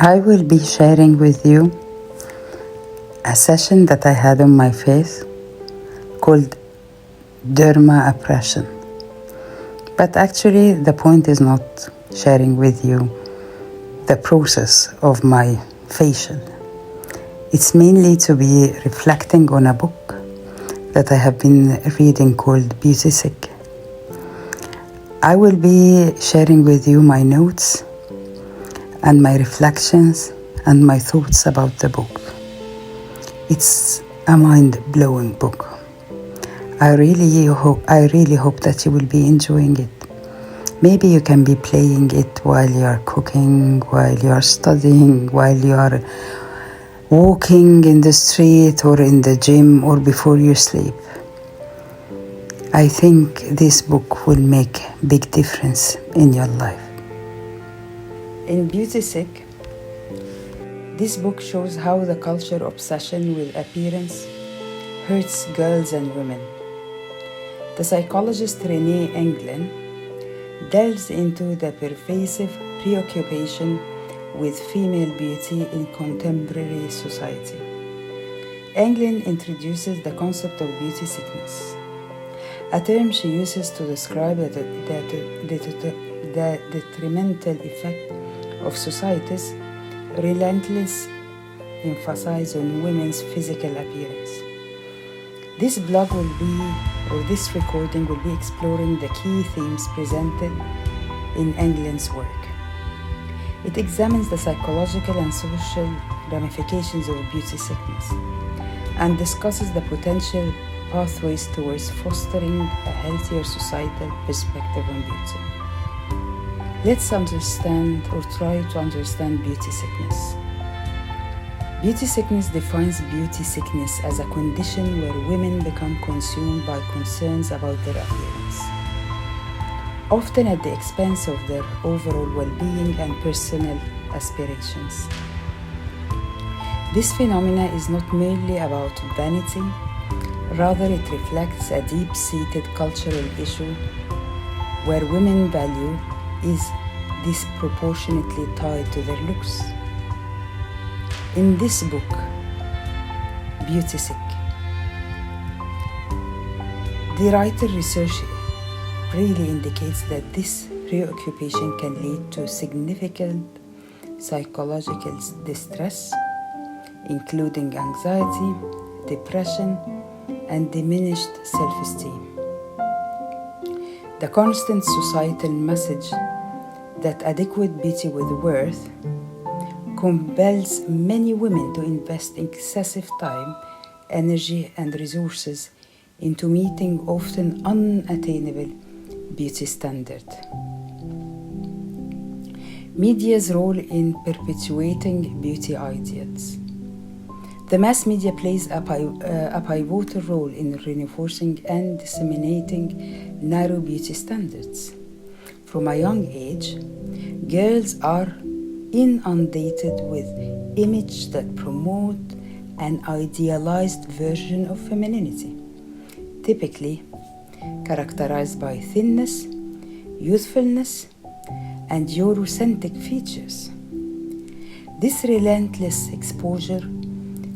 I will be sharing with you a session that I had on my face called dermabrasion. But actually, the point is not sharing with you the process of my facial. It's mainly to be reflecting on a book that I have been reading called Beauty Sick. I will be sharing with you my notes and my reflections and my thoughts about the book. It's a mind-blowing book. I really hope that you will be enjoying it. Maybe you can be playing it while you are cooking, while you are studying, while you are walking in the street or in the gym or before you sleep. I think this book will make a big difference in your life. In Beauty Sick, this book shows how the culture obsession with appearance hurts girls and women. The psychologist Renee Engeln delves into the pervasive preoccupation with female beauty in contemporary society. Engeln introduces the concept of beauty sickness, a term she uses to describe the detrimental effect of society's relentless emphasis on women's physical appearance. This recording will be exploring the key themes presented in England's work. It examines the psychological and social ramifications of beauty sickness and discusses the potential pathways towards fostering a healthier societal perspective on beauty. Let's understand or try to understand beauty sickness. Beauty sickness defines beauty sickness as a condition where women become consumed by concerns about their appearance, often at the expense of their overall well-being and personal aspirations. This phenomena is not merely about vanity, rather it reflects a deep-seated cultural issue where women's value is disproportionately tied to their looks. In this book, Beauty Sick, the writer research really indicates that this preoccupation can lead to significant psychological distress, including anxiety, depression, and diminished self-esteem. The constant societal message that adequate beauty with worth compels many women to invest excessive time, energy, and resources into meeting often unattainable beauty standards. Media's role in perpetuating beauty ideals. The mass media plays a pivotal role in reinforcing and disseminating narrow beauty standards. From a young age, girls are inundated with images that promote an idealized version of femininity, typically characterized by thinness, youthfulness, and Eurocentric features. This relentless exposure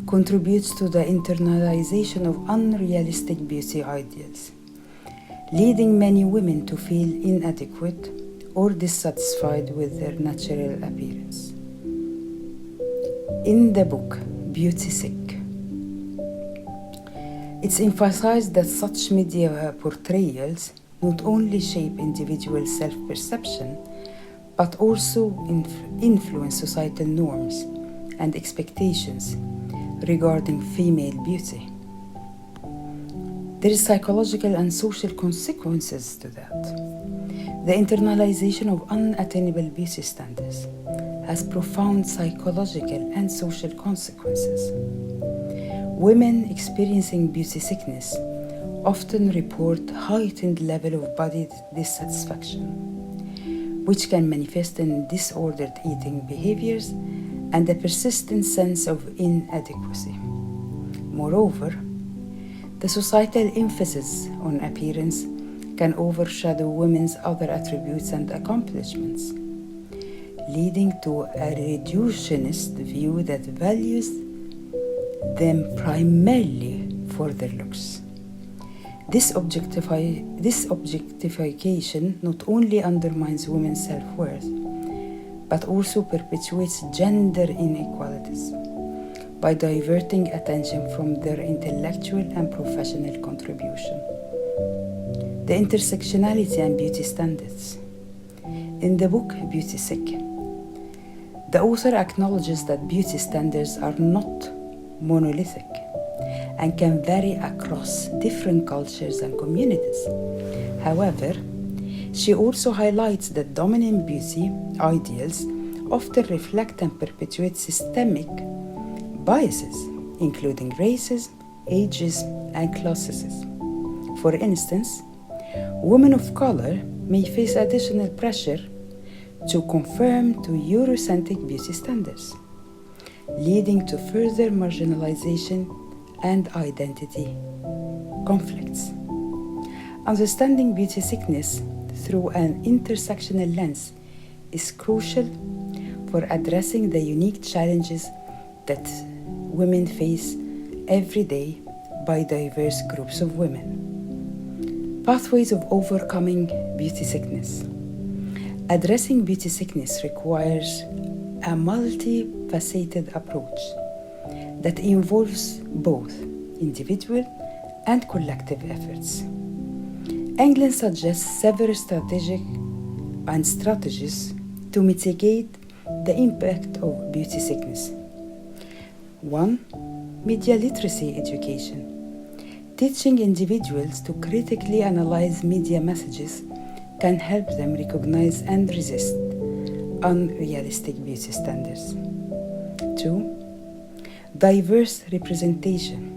contributes to the internalization of unrealistic beauty ideals, leading many women to feel inadequate or dissatisfied with their natural appearance. In the book, Beauty Sick, it's emphasized that such media portrayals not only shape individual self-perception, but also influence societal norms and expectations regarding female beauty. There is psychological and social consequences to that. The internalization of unattainable beauty standards has profound psychological and social consequences. Women experiencing beauty sickness often report heightened level of body dissatisfaction, which can manifest in disordered eating behaviors and a persistent sense of inadequacy. Moreover, the societal emphasis on appearance can overshadow women's other attributes and accomplishments, leading to a reductionist view that values them primarily for their looks. This objectification not only undermines women's self-worth, but also perpetuates gender inequalities by diverting attention from their intellectual and professional contribution. The intersectionality and beauty standards. In the book Beauty Sick, the author acknowledges that beauty standards are not monolithic and can vary across different cultures and communities. However, she also highlights that dominant beauty ideals often reflect and perpetuate systemic biases, including races, ages, and classism. For instance, women of color may face additional pressure to conform to Eurocentric beauty standards, leading to further marginalization and identity conflicts. Understanding beauty sickness through an intersectional lens is crucial for addressing the unique challenges that women face every day by diverse groups of women. Pathways of overcoming beauty sickness. Addressing beauty sickness requires a multifaceted approach that involves both individual and collective efforts. Engeln suggests several strategies to mitigate the impact of beauty sickness. 1. Media literacy education. Teaching individuals to critically analyze media messages can help them recognize and resist unrealistic beauty standards. 2. Diverse representation.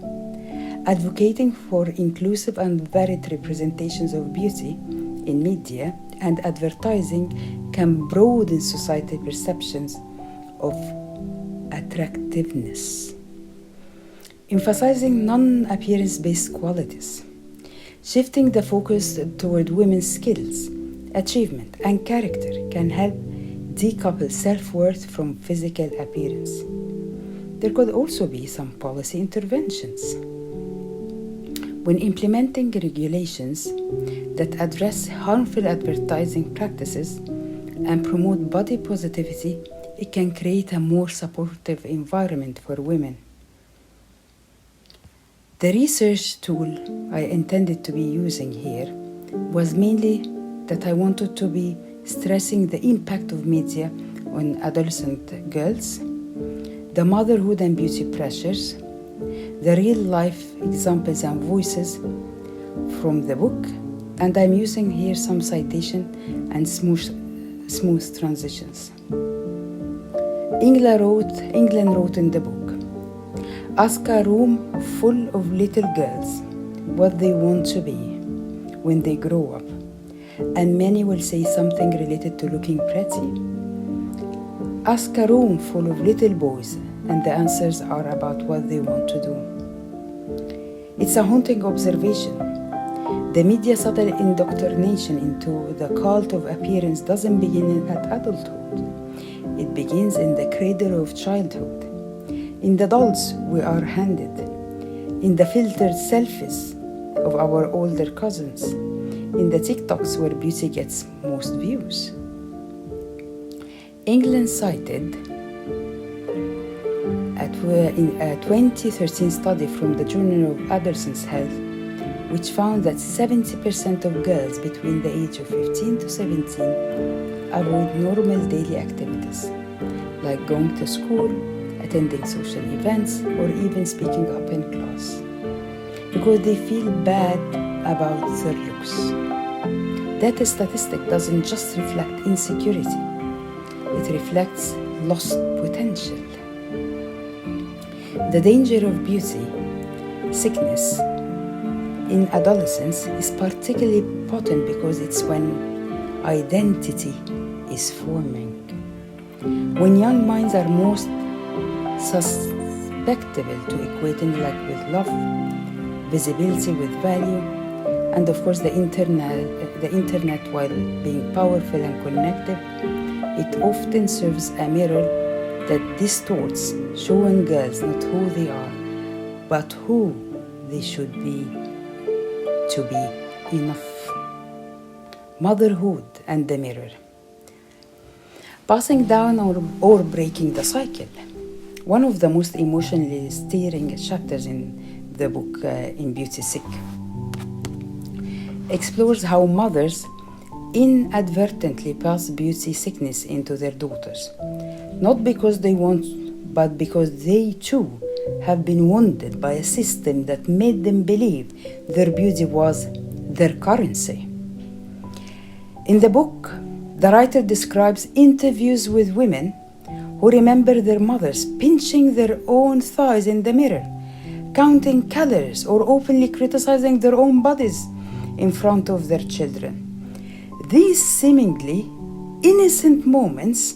Advocating for inclusive and varied representations of beauty in media and advertising can broaden societal perceptions of attractiveness. Emphasizing non-appearance-based qualities. Shifting the focus toward women's skills, achievement, and character can help decouple self-worth from physical appearance. There could also be some policy interventions. When implementing regulations that address harmful advertising practices and promote body positivity, it can create a more supportive environment for women. The research tool I intended to be using here was mainly that I wanted to be stressing the impact of media on adolescent girls, the motherhood and beauty pressures, the real-life examples and voices from the book, and I'm using here some citation and smooth transitions. Engeln wrote in the book, "Ask a room full of little girls what they want to be when they grow up, and many will say something related to looking pretty. Ask a room full of little boys, and the answers are about what they want to do." It's a haunting observation. The media's subtle indoctrination into the cult of appearance doesn't begin at adulthood. It begins in the cradle of childhood, in the dolls we are handed, in the filtered selfies of our older cousins, in the TikToks where beauty gets most views. Engeln cited in a 2013 study from the Journal of Adolescent Health, which found that 70% of girls between the age of 15 to 17 avoid normal daily activities, like going to school, attending social events, or even speaking up in class, because they feel bad about their looks. That statistic doesn't just reflect insecurity, it reflects lost potential. The danger of beauty sickness in adolescence is particularly potent because it's when identity is forming. When young minds are most susceptible to equating with love, visibility with value, and of course the internet while being powerful and connective, it often serves a mirror that distorts, showing girls not who they are, but who they should be to be enough. Motherhood and the mirror. Passing down or breaking the cycle. One of the most emotionally stirring chapters in the book in Beauty Sick explores how mothers inadvertently pass beauty sickness into their daughters, not because they want, but because they too have been wounded by a system that made them believe their beauty was their currency. In the book, the writer describes interviews with women who remember their mothers pinching their own thighs in the mirror, counting calories, or openly criticizing their own bodies in front of their children. These seemingly innocent moments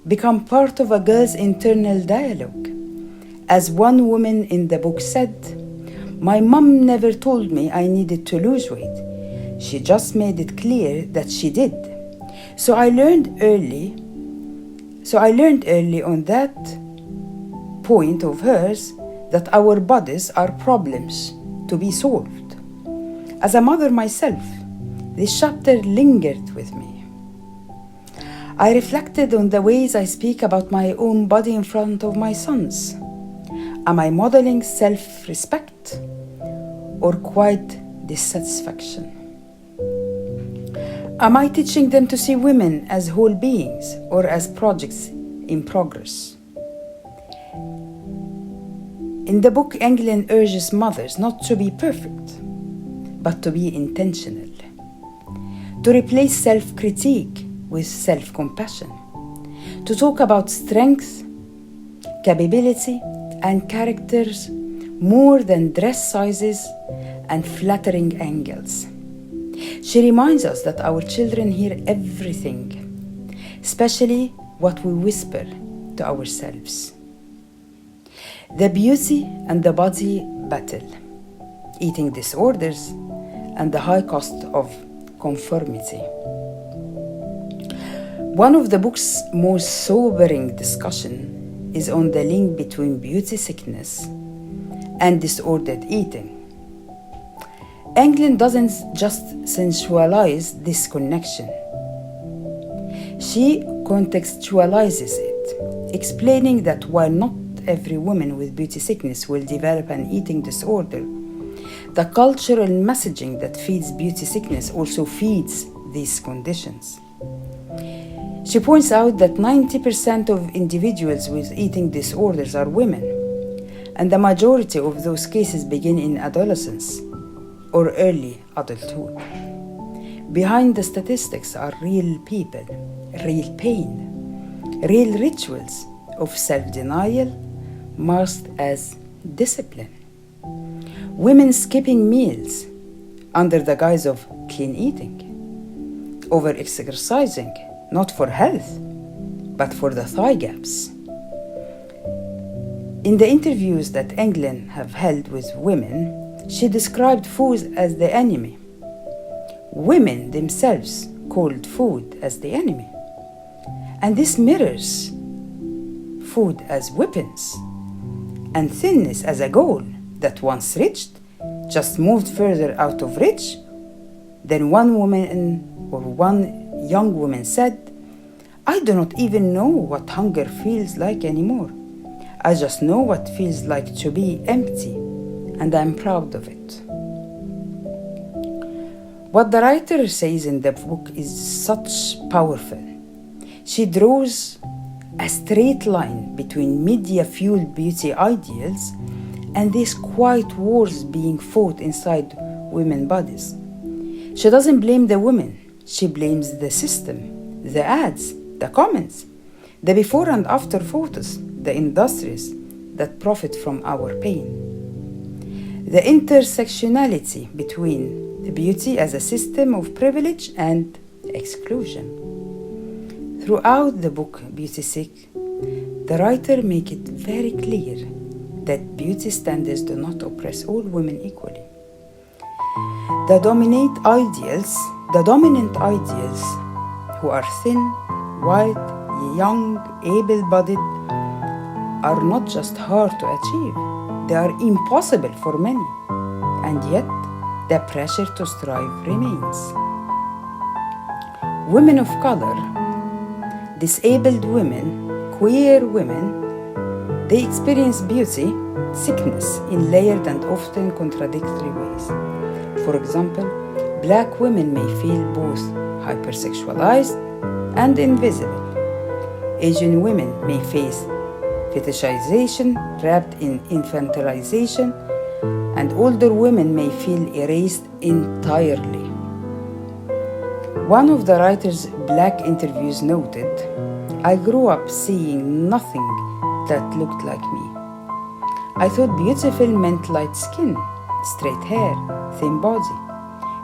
become part of a girl's internal dialogue. As one woman in the book said, "My mom never told me I needed to lose weight. She just made it clear that she did. So I learned early on that point of hers that our bodies are problems to be solved." As a mother myself, this chapter lingered with me. I reflected on the ways I speak about my own body in front of my sons. Am I modeling self-respect or quiet dissatisfaction? Am I teaching them to see women as whole beings or as projects in progress? In the book, Engeln urges mothers not to be perfect, but to be intentional, to replace self-critique with self-compassion, to talk about strength, capability, and characters more than dress sizes and flattering angles. She reminds us that our children hear everything, especially what we whisper to ourselves. The beauty and the body battle, eating disorders, and the high cost of conformity. One of the book's most sobering discussion is on the link between beauty sickness and disordered eating. Engeln doesn't just sensualize this connection. She contextualizes it, explaining that while not every woman with beauty sickness will develop an eating disorder, the cultural messaging that feeds beauty sickness also feeds these conditions. She points out that 90% of individuals with eating disorders are women, and the majority of those cases begin in adolescence or early adulthood. Behind the statistics are real people, real pain, real rituals of self-denial masked as discipline. Women skipping meals under the guise of clean eating, over-exercising, not for health, but for the thigh gaps. In the interviews that Engeln have held with women, she described food as the enemy. Women themselves called food as the enemy. And this mirrors food as weapons and thinness as a goal that once reached just moved further out of reach. Then one young woman said, "I do not even know what hunger feels like anymore. I just know what it feels like to be empty, and I'm proud of it." What the writer says in the book is such powerful. She draws a straight line between media-fueled beauty ideals and these quiet wars being fought inside women's bodies. She doesn't blame the women. She blames the system, the ads, the comments, the before and after photos, the industries that profit from our pain. The intersectionality between the beauty as a system of privilege and exclusion. Throughout the book Beauty Sick, the writer makes it very clear that beauty standards do not oppress all women equally. The dominant ideals who are thin, white, young, able-bodied are not just hard to achieve, they are impossible for many, and yet the pressure to strive remains. Women of color, disabled women, queer women, they experience beauty sickness in layered and often contradictory ways. For example, Black women may feel both hypersexualized and invisible. Asian women may face fetishization wrapped in infantilization, and older women may feel erased entirely. One of the writer's Black interviews noted, "I grew up seeing nothing that looked like me. I thought beautiful meant light skin, straight hair, thin body.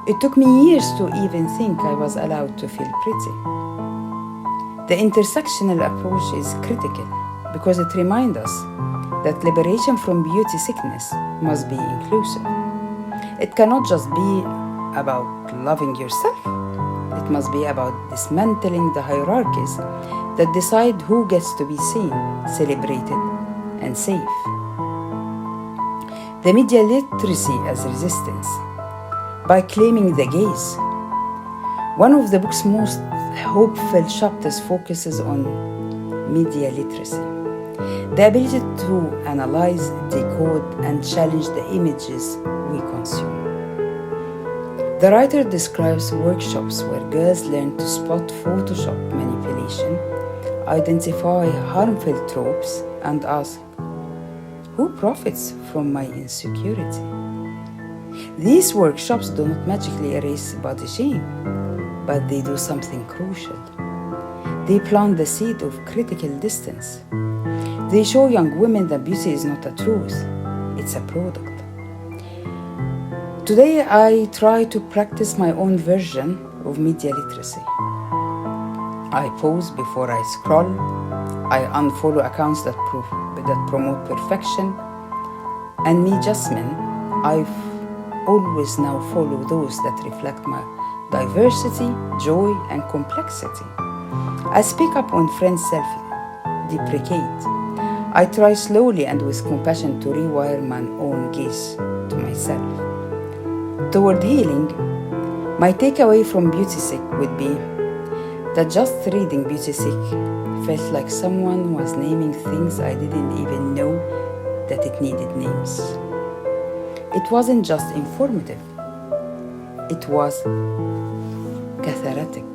It took me years to even think I was allowed to feel pretty." The intersectional approach is critical because it reminds us that liberation from beauty sickness must be inclusive. It cannot just be about loving yourself. It must be about dismantling the hierarchies that decide who gets to be seen, celebrated, and safe. The media literacy as resistance by claiming the gaze. One of the book's most hopeful chapters focuses on media literacy, the ability to analyze, decode, and challenge the images we consume. The writer describes workshops where girls learn to spot Photoshop manipulation, identify harmful tropes, and ask, who profits from my insecurity? These workshops do not magically erase body shame, but they do something crucial. They plant the seed of critical distance. They show young women that beauty is not a truth, it's a product. Today, I try to practice my own version of media literacy. I pause before I scroll. I unfollow accounts that promote perfection. And me, Jasmine, I've always now follow those that reflect my diversity, joy, and complexity. I speak up when friends self-deprecate. I try slowly and with compassion to rewire my own gaze to myself. Toward healing, my takeaway from Beauty Sick would be that just reading Beauty Sick felt like someone was naming things I didn't even know that it needed names. It wasn't just informative, it was cathartic.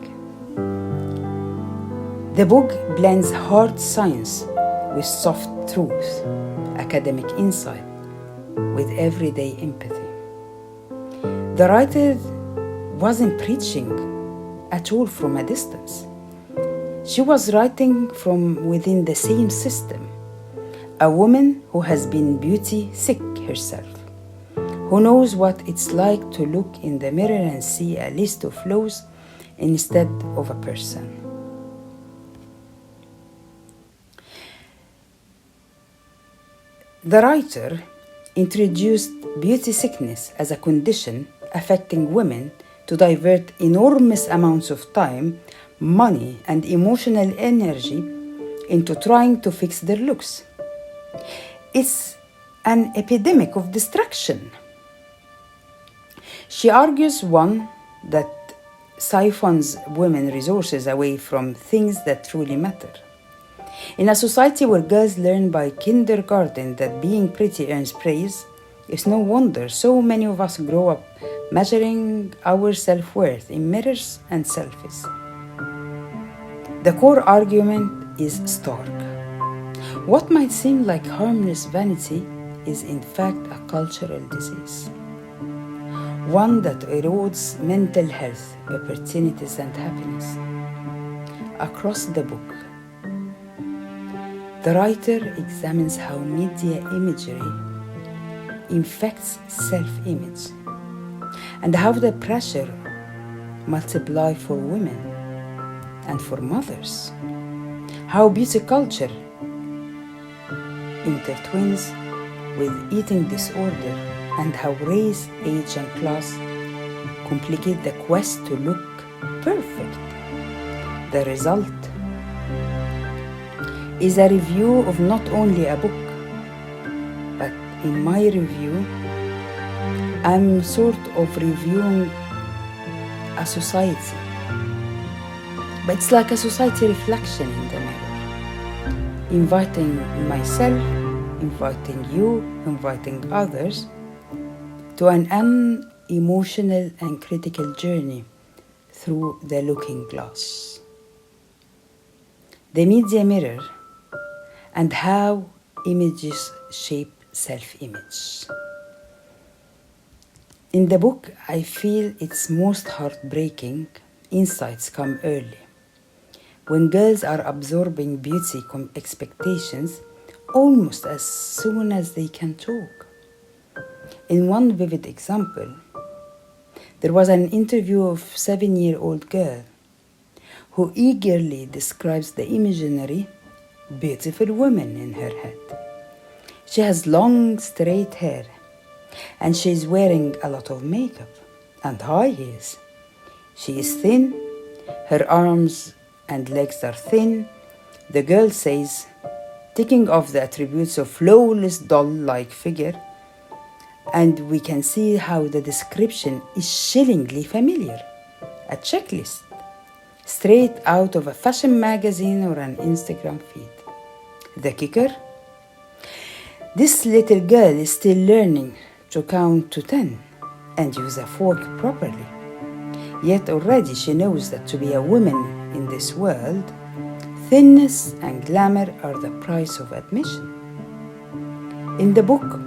The book blends hard science with soft truth, academic insight with everyday empathy. The writer wasn't preaching at all from a distance. She was writing from within the same system, a woman who has been beauty sick herself, who knows what it's like to look in the mirror and see a list of flaws instead of a person. The writer introduced beauty sickness as a condition affecting women to divert enormous amounts of time, money, and emotional energy into trying to fix their looks. It's an epidemic of distraction. She argues, one, that siphons women resources away from things that truly matter. In a society where girls learn by kindergarten that being pretty earns praise, it's no wonder so many of us grow up measuring our self-worth in mirrors and selfies. The core argument is stark. What might seem like harmless vanity is in fact a cultural disease, one that erodes mental health, opportunities, and happiness. Across the book, the writer examines how media imagery infects self-image and how the pressure multiplies for women and for mothers, how beauty culture intertwines with eating disorder, and how race, age, and class complicate the quest to look perfect. The result is a review of not only a book, but in my review, I'm sort of reviewing a society. But it's like a society reflection in the mirror, inviting myself, inviting you, inviting others to an unemotional and critical journey through the looking glass. The media mirror and how images shape self-image. In the book, I feel its most heartbreaking insights come early, when girls are absorbing beauty expectations almost as soon as they can talk. In one vivid example, there was an interview of a 7-year-old girl who eagerly describes the imaginary, beautiful woman in her head. She has long, straight hair, and she is wearing a lot of makeup and high heels. She is thin, her arms and legs are thin. The girl says, ticking off the attributes of flawless doll-like figure, and we can see how the description is chillingly familiar. A checklist, straight out of a fashion magazine or an Instagram feed. The kicker? This little girl is still learning to count to 10 and use a fork properly. Yet already she knows that to be a woman in this world, thinness and glamour are the price of admission. In the book,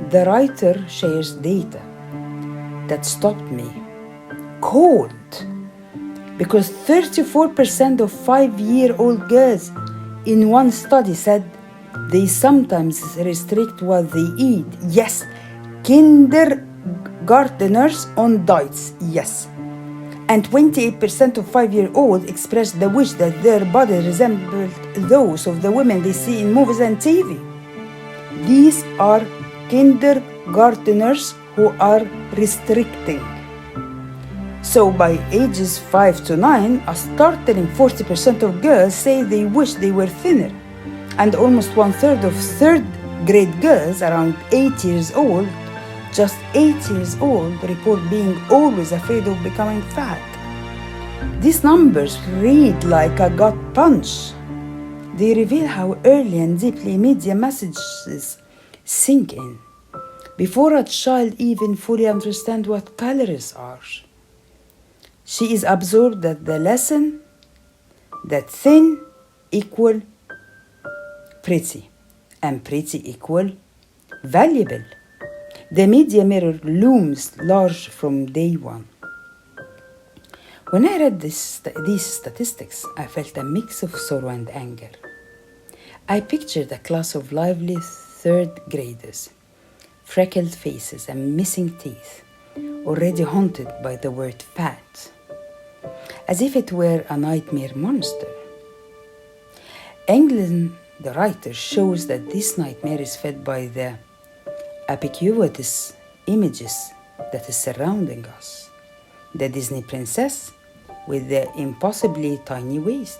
the writer shares data that stopped me cold, because 34% of 5-year-old girls in one study said they sometimes restrict what they eat. Yes, kindergarteners on diets, yes. And 28% of 5-year-olds expressed the wish that their body resembled those of the women they see in movies and TV. These are kindergarteners who are restricting. So by ages 5 to 9, a startling 40% of girls say they wish they were thinner. And almost 1/3 of third-grade girls around 8 years old, just 8 years old, report being always afraid of becoming fat. These numbers read like a gut punch. They reveal how early and deeply media messages sink in, before a child even fully understands what calories are. She is absorbed that the lesson that thin equal pretty and pretty equal valuable. The media mirror looms large from day one. When I read these statistics, I felt a mix of sorrow and anger. I pictured a class of lively third graders, freckled faces and missing teeth, already haunted by the word fat, as if it were a nightmare monster. Engeln, the writer, shows that this nightmare is fed by the ubiquitous images that is surrounding us. The Disney princess with the impossibly tiny waist,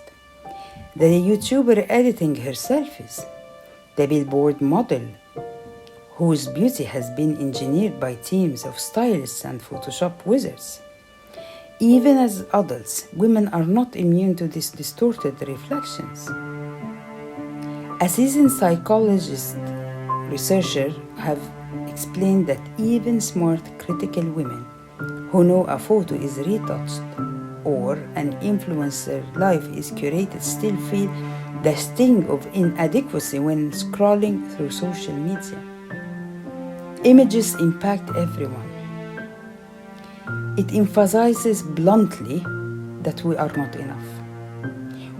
the YouTuber editing her selfies, the billboard model whose beauty has been engineered by teams of stylists and Photoshop wizards. Even as adults, women are not immune to these distorted reflections. A seasoned psychologist researcher have explained that even smart, critical women who know a photo is retouched or an influencer life is curated still feel the sting of inadequacy when scrolling through social media. Images impact everyone. It emphasizes bluntly that we are not enough.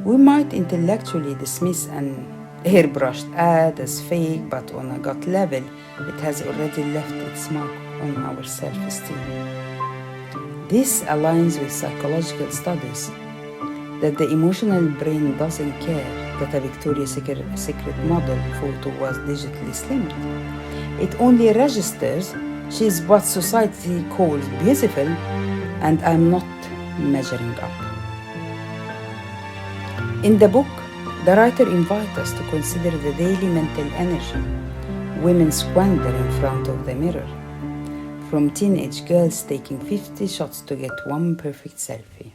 We might intellectually dismiss an airbrushed ad as fake, but on a gut level, it has already left its mark on our self-esteem. This aligns with psychological studies that the emotional brain doesn't care that a Victoria's Secret model photo was digitally slimmed. It only registers she's what society calls beautiful and I'm not measuring up. In the book, The writer invites us to consider the daily mental energy women squander in front of the mirror, from teenage girls taking 50 shots to get one perfect selfie,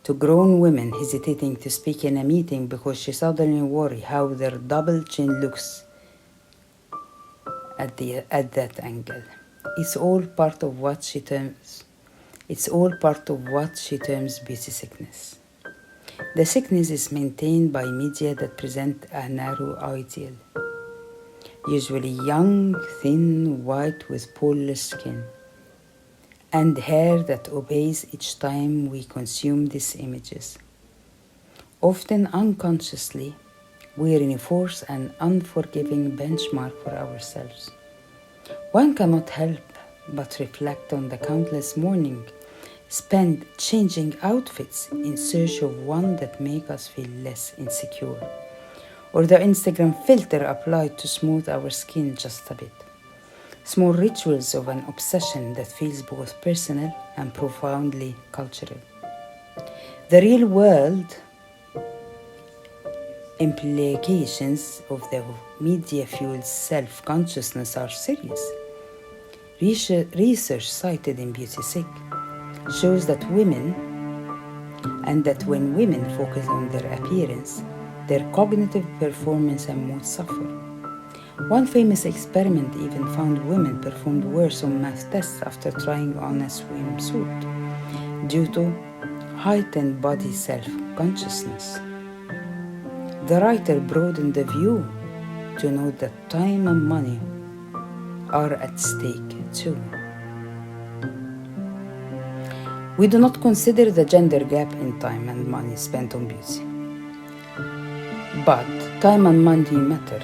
to grown women hesitating to speak in a meeting because she suddenly worries how their double chin looks at that angle. It's all part of what she terms beauty sickness. The sickness is maintained by media that present a narrow ideal, usually young, thin, white with poreless skin, and hair that obeys each time we consume these images. Often unconsciously, we reinforce an unforgiving benchmark for ourselves. One cannot help but reflect on the countless mornings spent changing outfits in search of one that make us feel less insecure, or the Instagram filter applied to smooth our skin just a bit. Small rituals of an obsession that feels both personal and profoundly cultural. The real world implications of the media-fueled self-consciousness are serious. Research cited in Beauty Sick shows that when women focus on their appearance, their cognitive performance and mood suffer. One famous experiment even found women performed worse on math tests after trying on a swimsuit due to heightened body self-consciousness. The writer broadened the view to note that time and money are at stake too. We do not consider the gender gap in time and money spent on beauty. But time and money matter,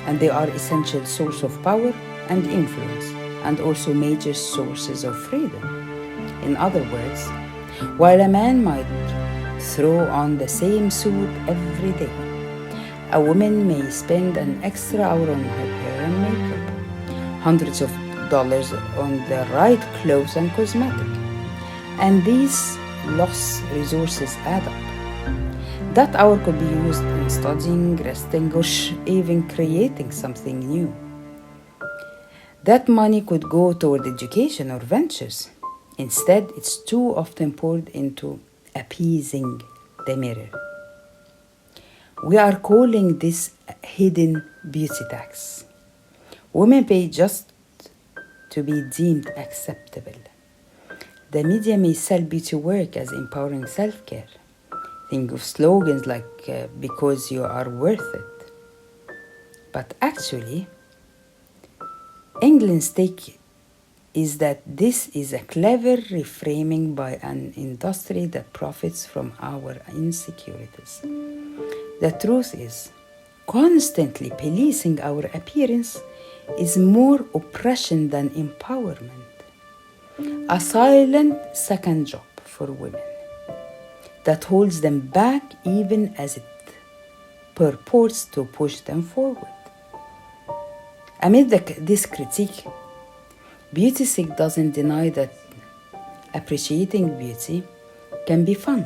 and they are essential source of power and influence, and also major sources of freedom. In other words, while a man might throw on the same suit every day, a woman may spend an extra hour on her hair and makeup, hundreds of dollars on the right clothes and cosmetics, and these lost resources add up. That hour could be used in studying, resting, or even creating something new. That money could go toward education or ventures. Instead, it's too often poured into appeasing the mirror. We are calling this hidden beauty tax. Women pay just to be deemed acceptable. The media may sell beauty work as empowering self-care. Think of slogans like, because you are worth it. But actually, Engeln's take is that this is a clever reframing by an industry that profits from our insecurities. The truth is, constantly policing our appearance is more oppression than empowerment. A silent second job for women that holds them back even as it purports to push them forward. Amid this critique, Beauty Sick doesn't deny that appreciating beauty can be fun,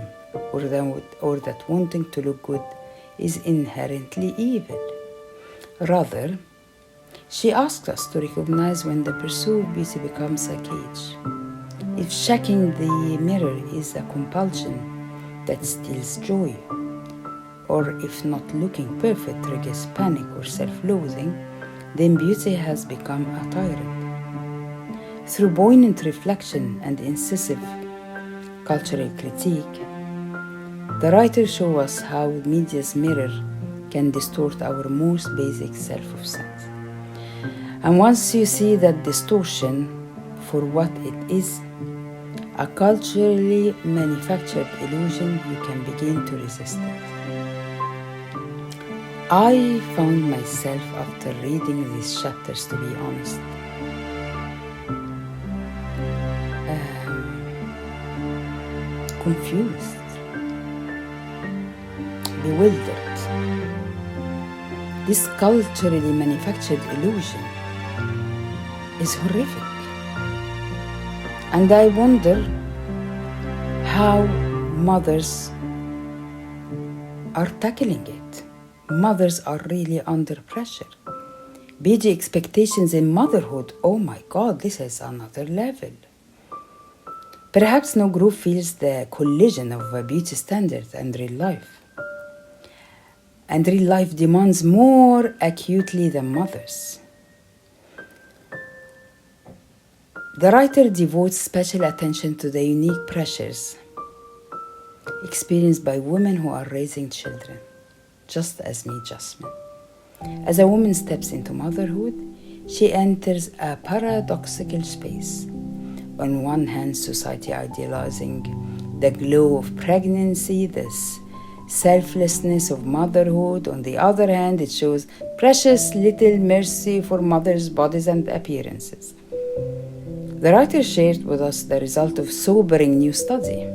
or that wanting to look good is inherently evil. Rather, she asks us to recognize when the pursuit of beauty becomes a cage. If checking the mirror is a compulsion that steals joy, or if not looking perfect triggers panic or self-loathing, then beauty has become a tyrant. Through poignant reflection and incisive cultural critique, the writer shows us how media's mirror can distort our most basic self of sense. And once you see that distortion for what it is, a culturally manufactured illusion, you can begin to resist it. I found myself, after reading these chapters, to be honest, confused, bewildered. This culturally manufactured illusion is horrific. And I wonder how mothers are tackling it. Mothers are really under pressure. Beauty expectations in motherhood, oh my God, this is another level. Perhaps no group feels the collision of a beauty standard and real life. And real life demands more acutely than mothers. The writer devotes special attention to the unique pressures experienced by women who are raising children, just as me, Jasmine. As a woman steps into motherhood, she enters a paradoxical space. On one hand, society idealizing the glow of pregnancy, this selflessness of motherhood. On the other hand, it shows precious little mercy for mothers' bodies and appearances. The writer shared with us the result of sobering new study.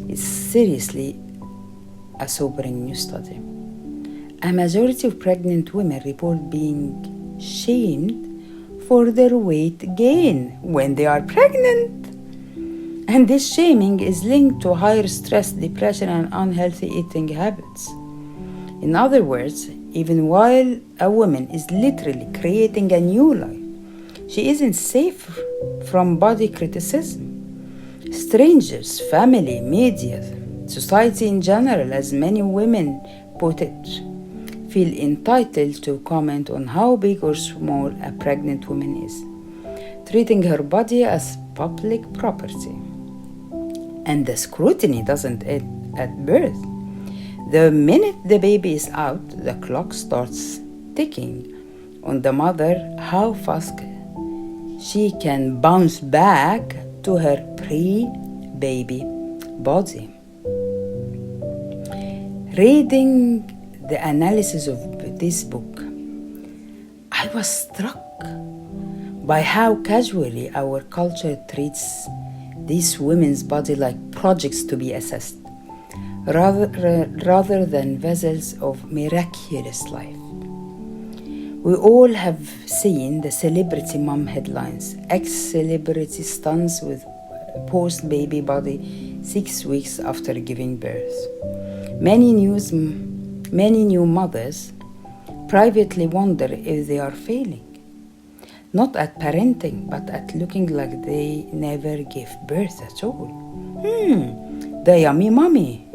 It's seriously a sobering new study. A majority of pregnant women report being shamed for their weight gain when they are pregnant. And this shaming is linked to higher stress, depression, and unhealthy eating habits. In other words, even while a woman is literally creating a new life, she isn't safe from body criticism. Strangers, family, media, society in general, as many women put it, feel entitled to comment on how big or small a pregnant woman is, treating her body as public property. And the scrutiny doesn't end at birth. The minute the baby is out, the clock starts ticking on the mother how fast she can bounce back to her pre-baby body. Reading the analysis of this book, I was struck by how casually our culture treats these women's body like projects to be assessed, rather than vessels of miraculous life. We all have seen the celebrity mom headlines, ex-celebrity stuns with post-baby body 6 weeks after giving birth. Many new mothers privately wonder if they are failing, not at parenting, but at looking like they never gave birth at all. The yummy mommy.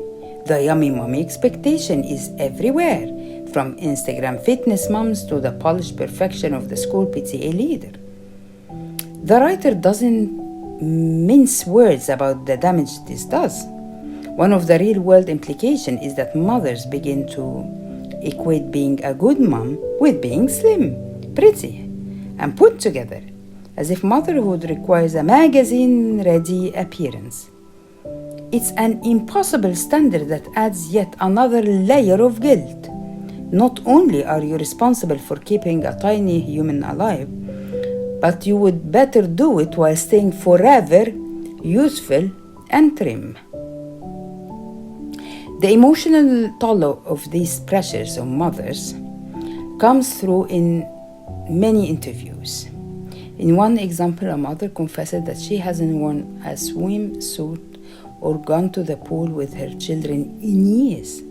The yummy mommy expectation is everywhere, from Instagram fitness moms to the polished perfection of the school PTA leader. The writer doesn't mince words about the damage this does. One of the real-world implications is that mothers begin to equate being a good mom with being slim, pretty, and put together, as if motherhood requires a magazine-ready appearance. It's an impossible standard that adds yet another layer of guilt. Not only are you responsible for keeping a tiny human alive, but you would better do it while staying forever youthful and trim. The emotional toll of these pressures on mothers comes through in many interviews. In one example, a mother confessed that she hasn't worn a swimsuit or gone to the pool with her children in years,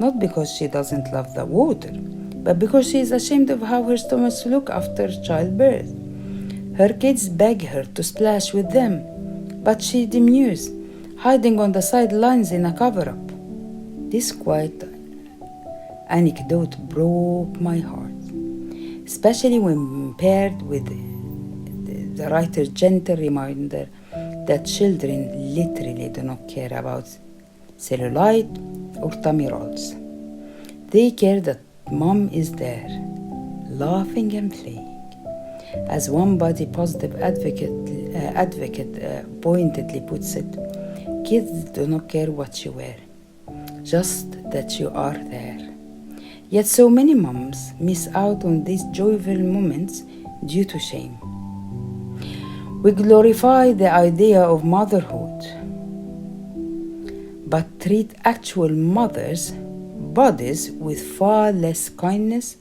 not because she doesn't love the water, but because she is ashamed of how her stomachs look after childbirth. Her kids beg her to splash with them, but she demurs, hiding on the sidelines in a cover-up. This quiet anecdote broke my heart, especially when paired with the writer's gentle reminder that children literally do not care about cellulite or tummy rolls. They care that mom is there, laughing and playing. As one body positive advocate pointedly puts it, kids do not care what you wear, just that you are there. Yet so many moms miss out on these joyful moments due to shame. We glorify the idea of motherhood, but treat actual mothers' bodies with far less kindness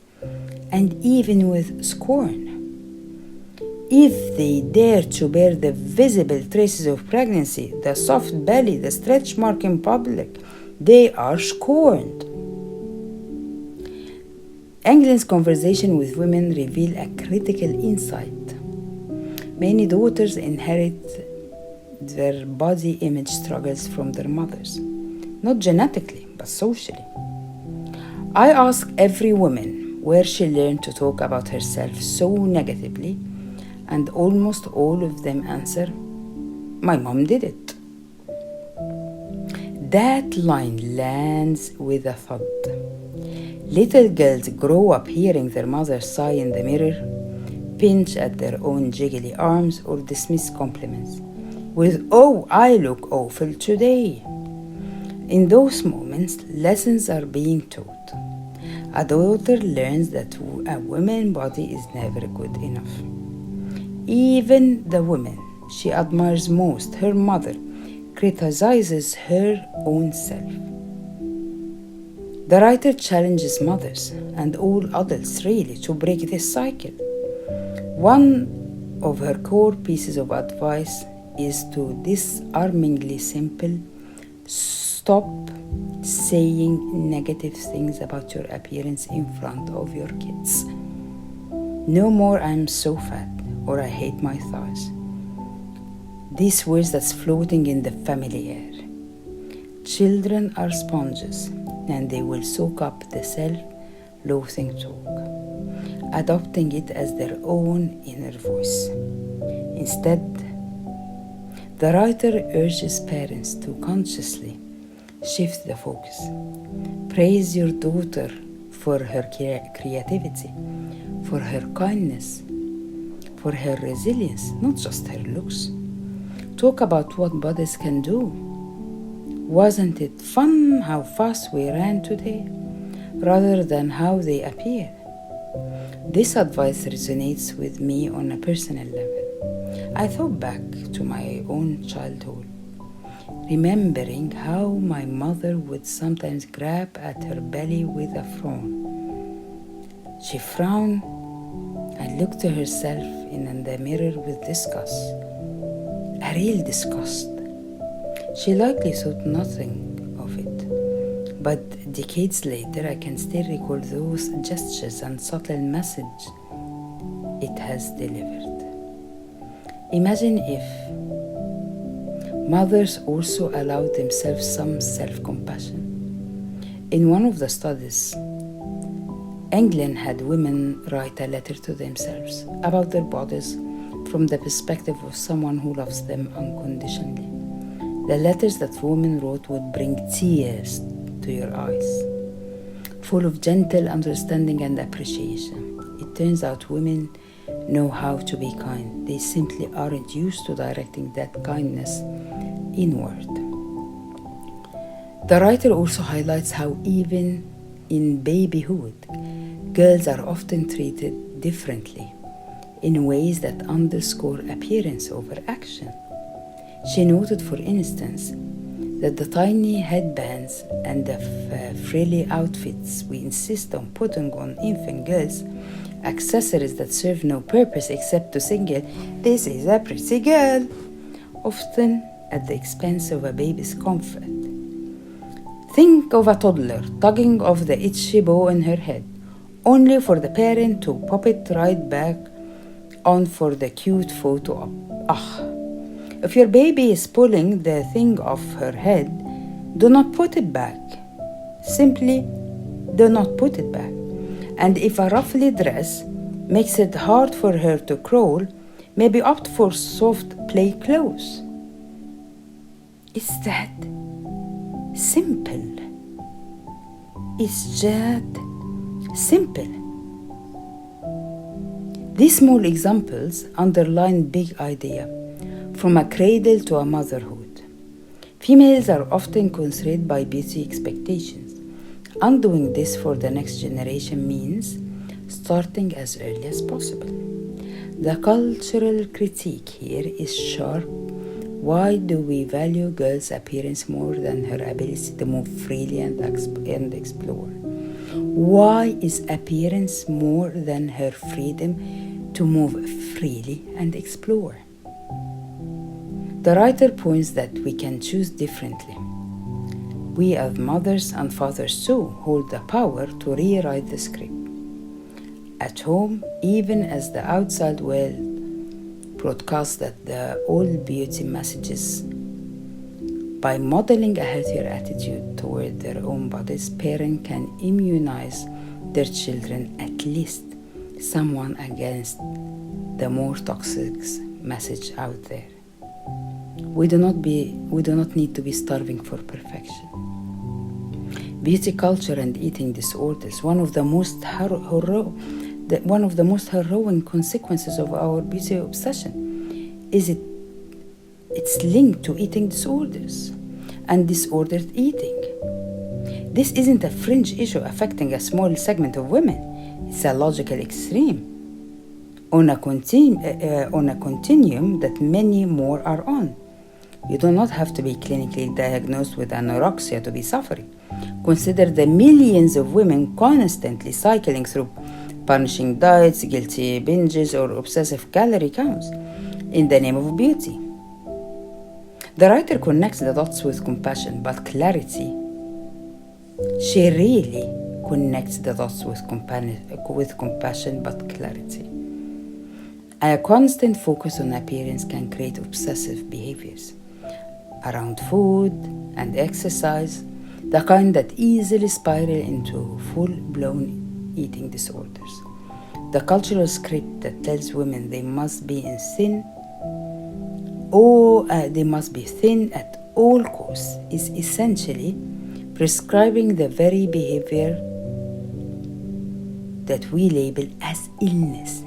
and even with scorn. If they dare to bear the visible traces of pregnancy, the soft belly, the stretch mark in public, They are scorned. Englin's conversation with women reveal a critical insight. Many daughters inherit their body image struggles from their mothers, not genetically, but socially. I ask every woman where she learned to talk about herself so negatively, and almost all of them answer, "My mom did it." That line lands with a thud. Little girls grow up hearing their mother sigh in the mirror, pinch at their own jiggly arms, or dismiss compliments with, "Oh, I look awful today." In those moments, lessons are being taught. A daughter learns that a woman's body is never good enough. Even the woman she admires most, her mother, criticizes her own self. The writer challenges mothers and all adults really to break this cycle. One of her core pieces of advice is to disarmingly simple: stop saying negative things about your appearance in front of your kids. No more "I'm so fat" or "I hate my thighs." These words that's floating in the family air. Children are sponges, and they will soak up the self-loathing talk, adopting it as their own inner voice. Instead, the writer urges parents to consciously shift the focus. Praise your daughter for her creativity, for her kindness, for her resilience, not just her looks. Talk about what bodies can do. Wasn't it fun how fast we ran today, rather than how they appear? This advice resonates with me on a personal level. I thought back to my own childhood, remembering how my mother would sometimes grab at her belly with a frown. She frowned and looked to herself in the mirror with disgust, a real disgust. She likely thought nothing of it, but decades later I can still recall those gestures and subtle message it has delivered. Imagine if mothers also allowed themselves some self-compassion. In one of the studies, Engeln had women write a letter to themselves about their bodies from the perspective of someone who loves them unconditionally. The letters that women wrote would bring tears to your eyes, full of gentle understanding and appreciation. It turns out women know how to be kind. They simply aren't used to directing that kindness inward. The writer also highlights how even in babyhood, girls are often treated differently in ways that underscore appearance over action. She noted, for instance, that the tiny headbands and the frilly outfits we insist on putting on infant girls, accessories that serve no purpose except to signal, "This is a pretty girl," often at the expense of a baby's comfort. Think of a toddler tugging off the itchy bow in her head, only for the parent to pop it right back on for the cute photo op. If your baby is pulling the thing off her head, do not put it back. Simply do not put it back. And if a ruffly dress makes it hard for her to crawl, maybe opt for soft play clothes. It's that simple. It's just simple. These small examples underline big idea, from a cradle to a motherhood. Females are often constrained by beauty expectations. Undoing this for the next generation means starting as early as possible. The cultural critique here is sharp. Why do we value girls' appearance more than her ability to move freely and explore? Why is appearance more than her freedom to move freely and explore? The writer points that we can choose differently. We as mothers and fathers too hold the power to rewrite the script. At home, even as the outside world broadcasts the old beauty messages, by modeling a healthier attitude toward their own bodies, parents can immunize their children, at least someone, against the more toxic message out there. We do not need to be starving for perfection. Beauty culture and eating disorders, one of the most harrowing consequences of our beauty obsession is it's linked to eating disorders and disordered eating. This isn't a fringe issue affecting a small segment of women. It's a logical extreme on a continuum that many more are on. You do not have to be clinically diagnosed with anorexia to be suffering. Consider the millions of women constantly cycling through punishing diets, guilty binges, or obsessive calorie counts in the name of beauty. The writer connects the dots with compassion, but clarity. She really connects the dots with compassion, but clarity. A constant focus on appearance can create obsessive behaviors around food and exercise, the kind that easily spiral into full-blown eating disorders. The cultural script that tells women they must be thin at all costs is essentially prescribing the very behavior that we label as illness.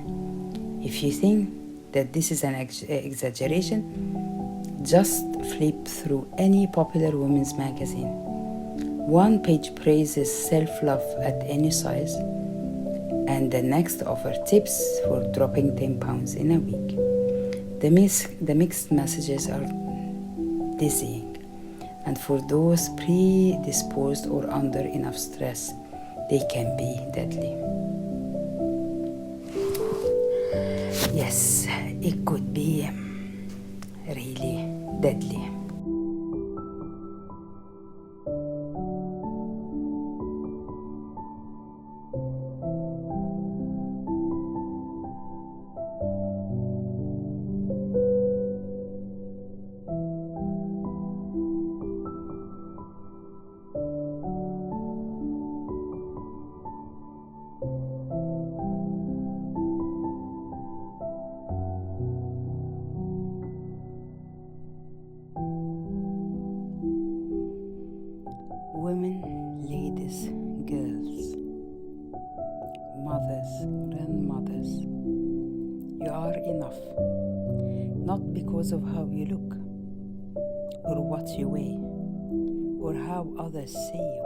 If you think that this is an exaggeration, just flip through any popular women's magazine. One page praises self-love at any size, and the next offers tips for dropping 10 pounds in a week. The mixed messages are dizzying, and for those predisposed or under enough stress, they can be deadly. Yes, it could be really deadly. Women, ladies, girls, mothers, grandmothers, you are enough, not because of how you look, or what you weigh, or how others see you,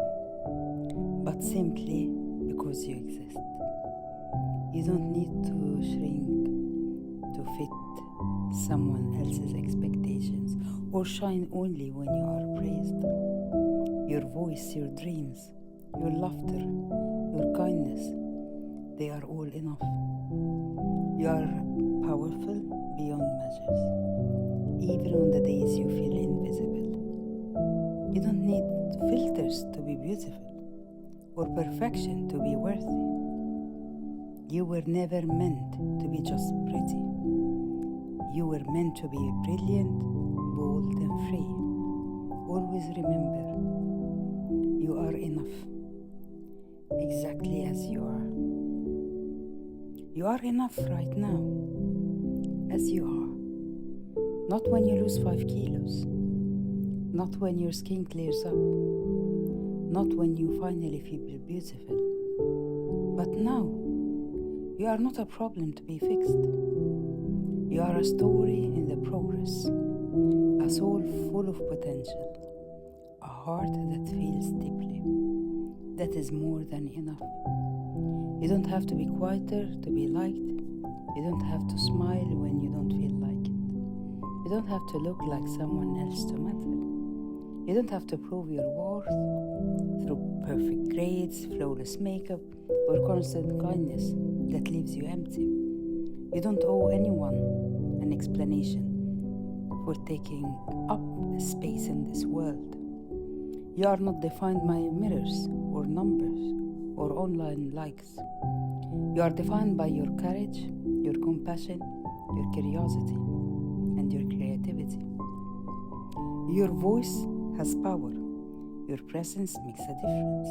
but simply because you exist. You don't need to shrink to fit someone else's expectations, or shine only when you are praised. Your voice, your dreams, your laughter, your kindness, they are all enough. You are powerful beyond measures, even on the days you feel invisible. You don't need filters to be beautiful, or perfection to be worthy. You were never meant to be just pretty. You were meant to be brilliant, bold, and free. Always remember, you are enough, exactly as you are. You are enough right now, as you are. Not when you lose 5 kilos, not when your skin clears up, not when you finally feel beautiful, but now. You are not a problem to be fixed. You are a story in the progress, a soul full of potential, a heart that feels deeply. That is more than enough. You don't have to be quieter to be liked. You don't have to smile when you don't feel like it. You don't have to look like someone else to matter. You don't have to prove your worth through perfect grades, flawless makeup, or constant kindness that leaves you empty. You don't owe anyone an explanation for taking up space in this world. You are not defined by mirrors or numbers or online likes. You are defined by your courage, your compassion, your curiosity, and your creativity. Your voice has power. Your presence makes a difference.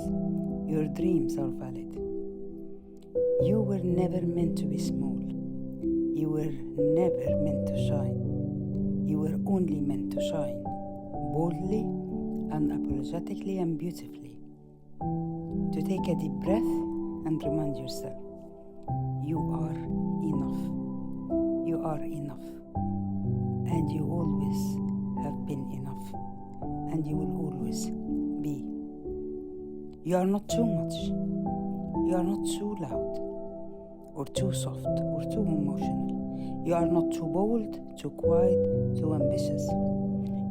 Your dreams are valid. You were never meant to be small. You were never meant to shine. You were only meant to shine, boldly, unapologetically, and beautifully. To take a deep breath and remind yourself, you are enough. You are enough. And you always have been enough. And you will always be. You are not too much. You are not too loud, or too soft, or too emotional. You are not too bold, too quiet, too ambitious.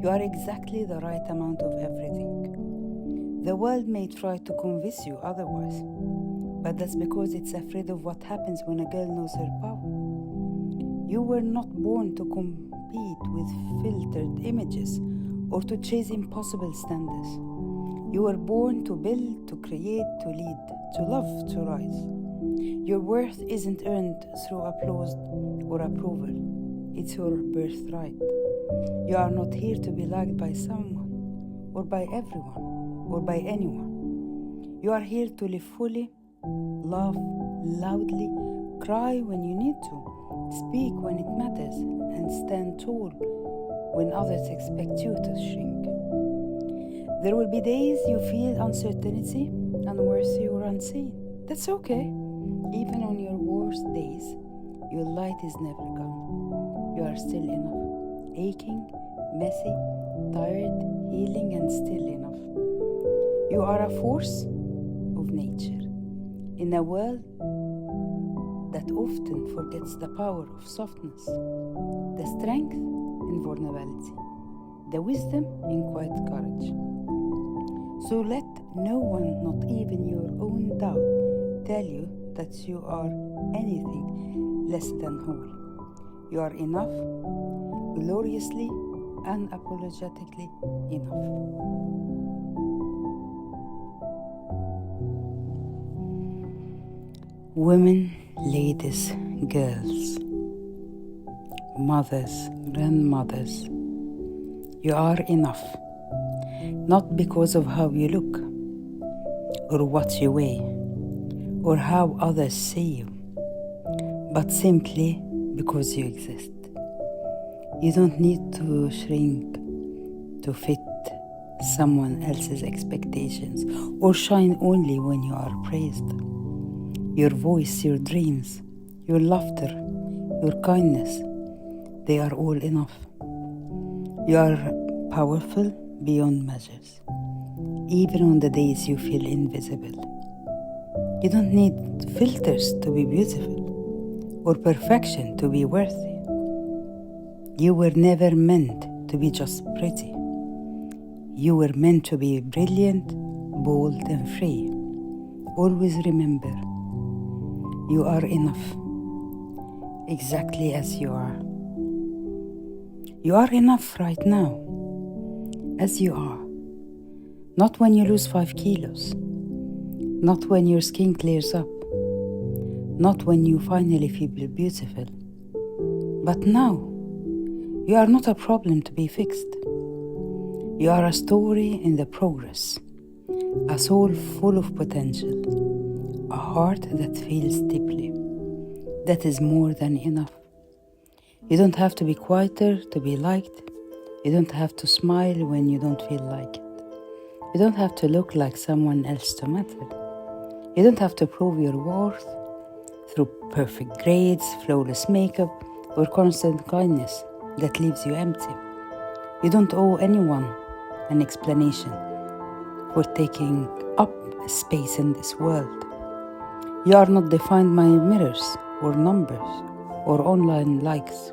You are exactly the right amount of everything. The world may try to convince you otherwise, but that's because it's afraid of what happens when a girl knows her power. You were not born to compete with filtered images or to chase impossible standards. You were born to build, to create, to lead, to love, to rise. Your worth isn't earned through applause or approval. It's your birthright. You are not here to be liked by someone, or by everyone, or by anyone. You are here to live fully, laugh loudly, cry when you need to, speak when it matters, and stand tall when others expect you to shrink. There will be days you feel uncertainty, unworthy, or unseen. That's okay. Even on your worst days, your light is never gone. You are still enough. Aching, messy, tired, healing, and still enough. You are a force of nature in a world that often forgets the power of softness, the strength in vulnerability, the wisdom in quiet courage. So let no one, not even your own doubt, tell you that you are anything less than whole. You are enough, gloriously, unapologetically enough. Women, ladies, girls, mothers, grandmothers, you are enough. Not because of how you look, or what you weigh, or how others see you, but simply because you exist. You don't need to shrink to fit someone else's expectations, or shine only when you are praised. Your voice, your dreams, your laughter, your kindness, they are all enough. You are powerful beyond measures, even on the days you feel invisible. You don't need filters to be beautiful, or perfection to be worthy. You were never meant to be just pretty. You were meant to be brilliant, bold, and free. Always remember, you are enough, exactly as you are. You are enough right now, as you are. Not when you lose 5 kilos, not when your skin clears up, not when you finally feel beautiful, but now. You are not a problem to be fixed. You are a story in the progress, a soul full of potential, a heart that feels deeply. That is more than enough. You don't have to be quieter to be liked. You don't have to smile when you don't feel like it. You don't have to look like someone else to matter. You don't have to prove your worth through perfect grades, flawless makeup, or constant kindness that leaves you empty. You don't owe anyone an explanation for taking up space in this world. You are not defined by mirrors or numbers or online likes.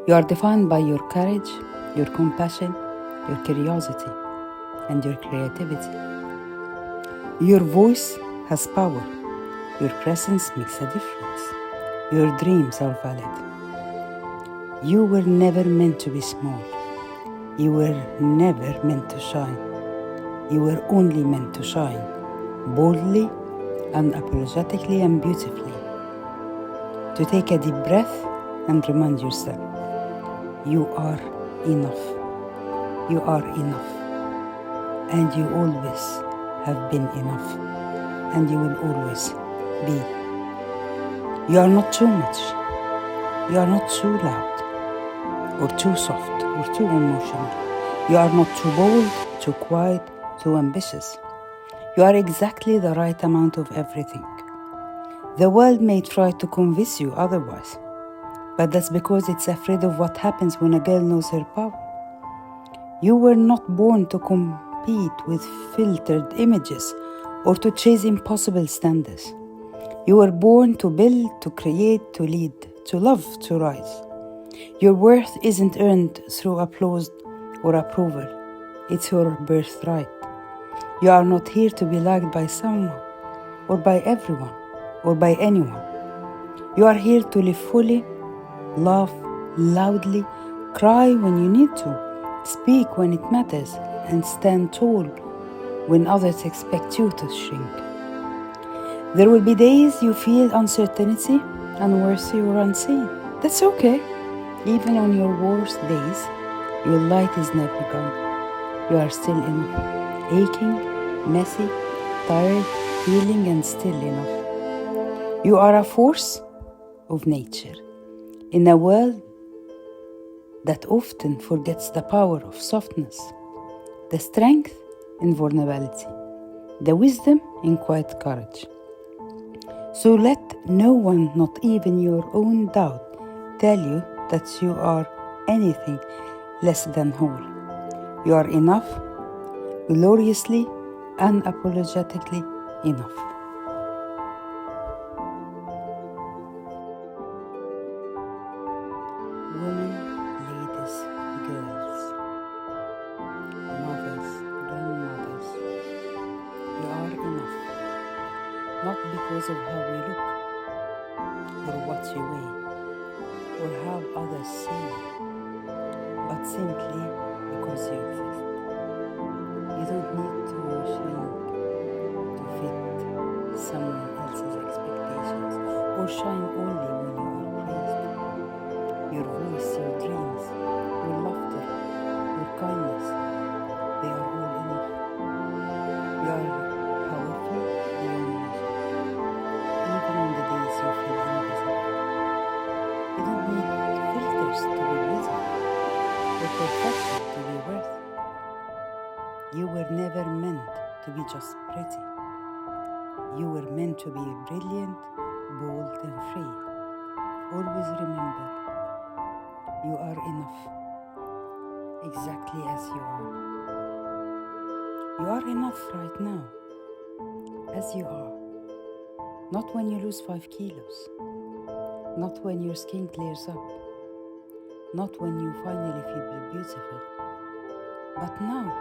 You are defined by your courage, your compassion, your curiosity, and your creativity. Your voice has power. Your presence makes a difference. Your dreams are valid. You were never meant to be small. You were never meant to shine. You were only meant to shine, boldly, unapologetically, and beautifully. To take a deep breath and remind yourself, you are enough. You are enough. And you always have been enough. And you will always be. You are not too much. You are not too loud, or too soft, or too emotional. You are not too bold, too quiet, too ambitious. You are exactly the right amount of everything. The world may try to convince you otherwise, but that's because it's afraid of what happens when a girl knows her power. You were not born to compete with filtered images or to chase impossible standards. You were born to build, to create, to lead, to love, to rise. Your worth isn't earned through applause or approval. It's your birthright. You are not here to be liked by someone, or by everyone, or by anyone. You are here to live fully, laugh loudly, cry when you need to, speak when it matters, and stand tall when others expect you to shrink. There will be days you feel uncertainty, unworthy, or unseen. That's okay. Even on your worst days, your light is never gone. You are still enough, aching, messy, tired, healing, and still enough. You are a force of nature in a world that often forgets the power of softness, the strength in vulnerability, the wisdom in quiet courage. So let no one, not even your own doubt, tell you that you are anything less than whole. You are enough, gloriously, unapologetically enough. Women, ladies, girls, mothers, grandmothers, you are enough. Not because of how you look, or what you weigh, or how others see you, but simply because you exist. You don't need to shrink to fit someone else's expectations, or shine only when you are praised. Your voice, your dreams, your laughter, your kindness, they are all enough. You are powerful beyond measure, even on the days you feel invisible. You don't need filters to be beautiful, or perfection to be worthy. You were never meant to be just pretty. You were meant to be brilliant, bold, and free. Always remember, you are enough, exactly as you are. You are enough right now, as you are. Not when you lose 5 kilos, not when your skin clears up, not when you finally feel beautiful. But now,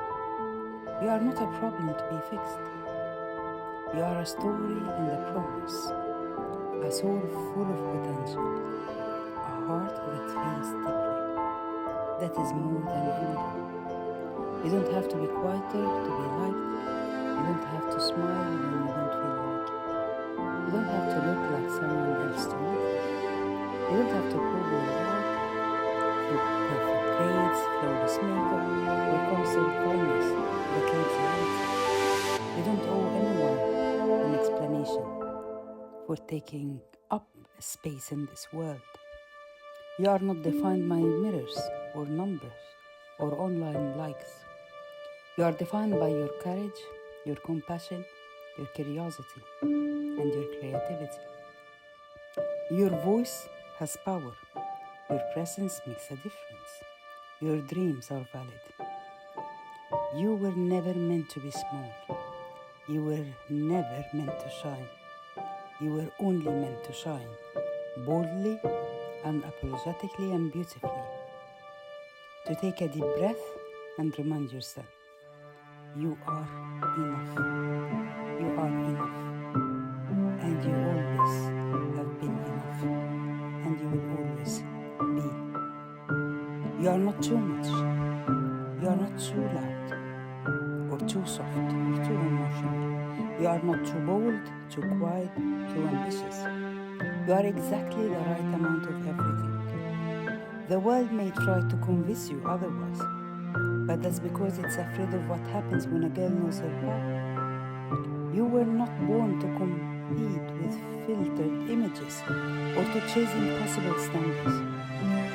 you are not a problem to be fixed. You are a story in the progress, a soul full of potential, a heart that feels deeply, that is more than enough. You don't have to be quieter to be liked. You don't have to smile when you don't feel like it. You don't have to look like someone else to matter. You don't have to prove your worth through perfect grades, flawless makeup, or constant kindness that leaves you empty. You don't owe anyone an explanation for taking up space in this world. You are not defined by mirrors or numbers or online likes. You are defined by your courage, your compassion, your curiosity, and your creativity. Your voice has power. Your presence makes a difference. Your dreams are valid. You were never meant to be small. You were never meant to shine. You were only meant to shine, boldly, unapologetically, and beautifully. To take a deep breath and remind yourself, you are enough. You are enough. And you always have been enough. And you will always be. You are not too much. You are not too loud, or too soft, are not too bold, too quiet, too ambitious. You are exactly the right amount of everything. The world may try to convince you otherwise, but that's because it's afraid of what happens when a girl knows her power. You were not born to compete with filtered images or to chase impossible standards.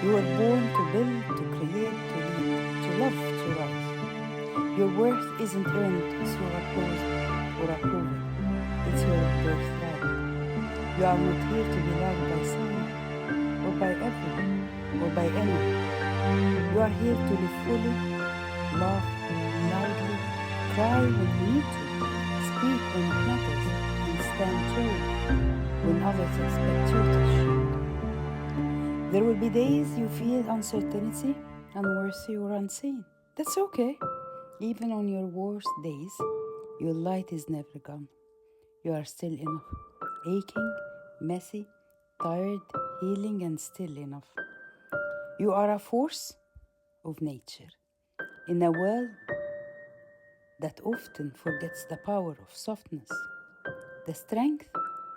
You were born to build, to create, to lead, to love, to rise. Your worth isn't earned through applause or approval. It's your birthright. You are not here to be loved by someone, or by everyone, or by anyone. You are here to live fully, laugh loudly, cry when you need to, speak when it matters, and stand tall when others expect you to shrink. There will be days you feel uncertainty, unworthy, or unseen. That's okay. Even on your worst days, your light is never gone. You are still enough. Aching, messy, tired, healing, and still enough. You are a force of nature in a world that often forgets the power of softness, the strength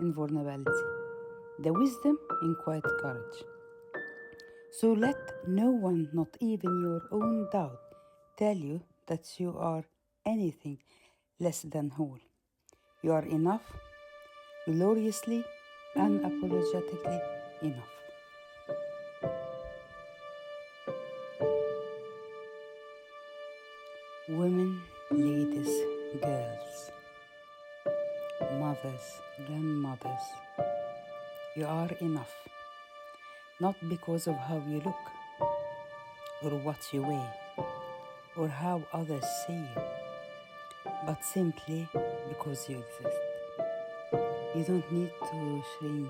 in vulnerability, the wisdom in quiet courage. So let no one, not even your own doubt, tell you that you are anything less than whole. You are enough, gloriously, unapologetically enough. Women, ladies, girls, mothers, grandmothers, you are enough. Not because of how you look, or what you weigh, or how others see you, but simply because you exist. You don't need to shrink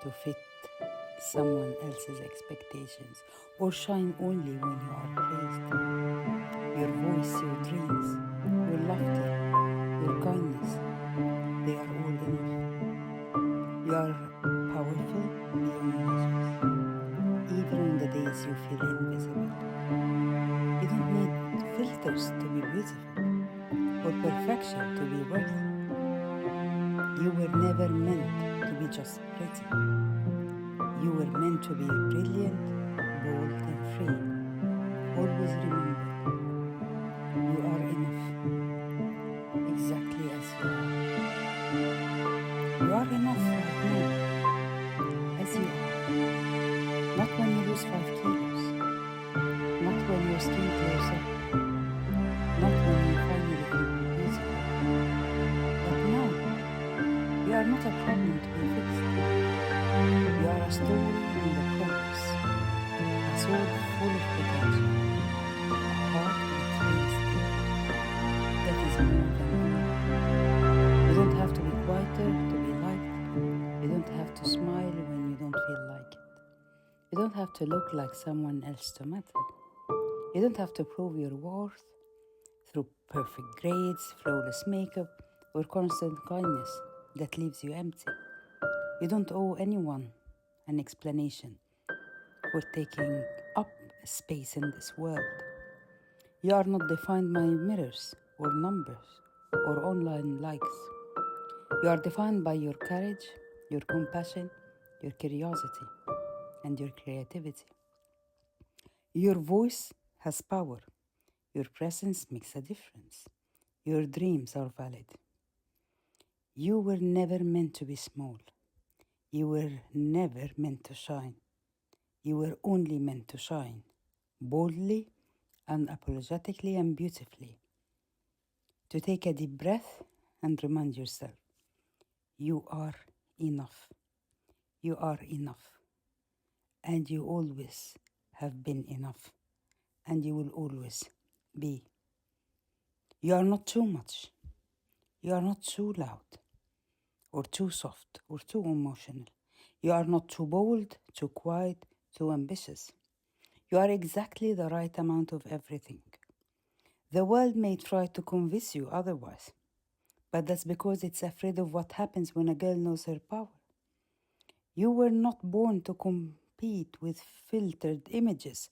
to fit someone else's expectations, or shine only when you are praised. Your voice, your dreams, your laughter, your kindness, they are all enough. You are powerful beyond measures, even on the days you feel invisible. You don't need filters to be beautiful, or perfection to be worthy. You were never meant to be just pretty. You were meant to be brilliant, bold, and free. Always remember, you are enough, exactly as you are. You are enough right now, as you are. Not when you lose 5 kilos, not when your skin clears up, not when you finally feel beautiful. But now, you are not a problem to be fixed. You are a story in the progress, a soul full of potential, a heart that feels deep. That is more than enough. You don't have to be quieter to be liked. You don't have to smile when you don't feel like it. You don't have to look like someone else to matter. You don't have to prove your worth through perfect grades, flawless makeup, or constant kindness that leaves you empty. You don't owe anyone an explanation for taking up space in this world. You are not defined by mirrors or numbers or online likes. You are defined by your courage, your compassion, your curiosity, and your creativity. Your voice has power. Your presence makes a difference. Your dreams are valid. You were never meant to be small. You were never meant to shine. You were only meant to shine, boldly, unapologetically, and beautifully. To take a deep breath and remind yourself, you are enough. You are enough. And you always have been enough. And you will always be. You are not too much. You are not too loud, or too soft, or too emotional. You are not too bold, too quiet, too ambitious. You are exactly the right amount of everything. The world may try to convince you otherwise, but that's because it's afraid of what happens when a girl knows her power. You were not born to compete with filtered images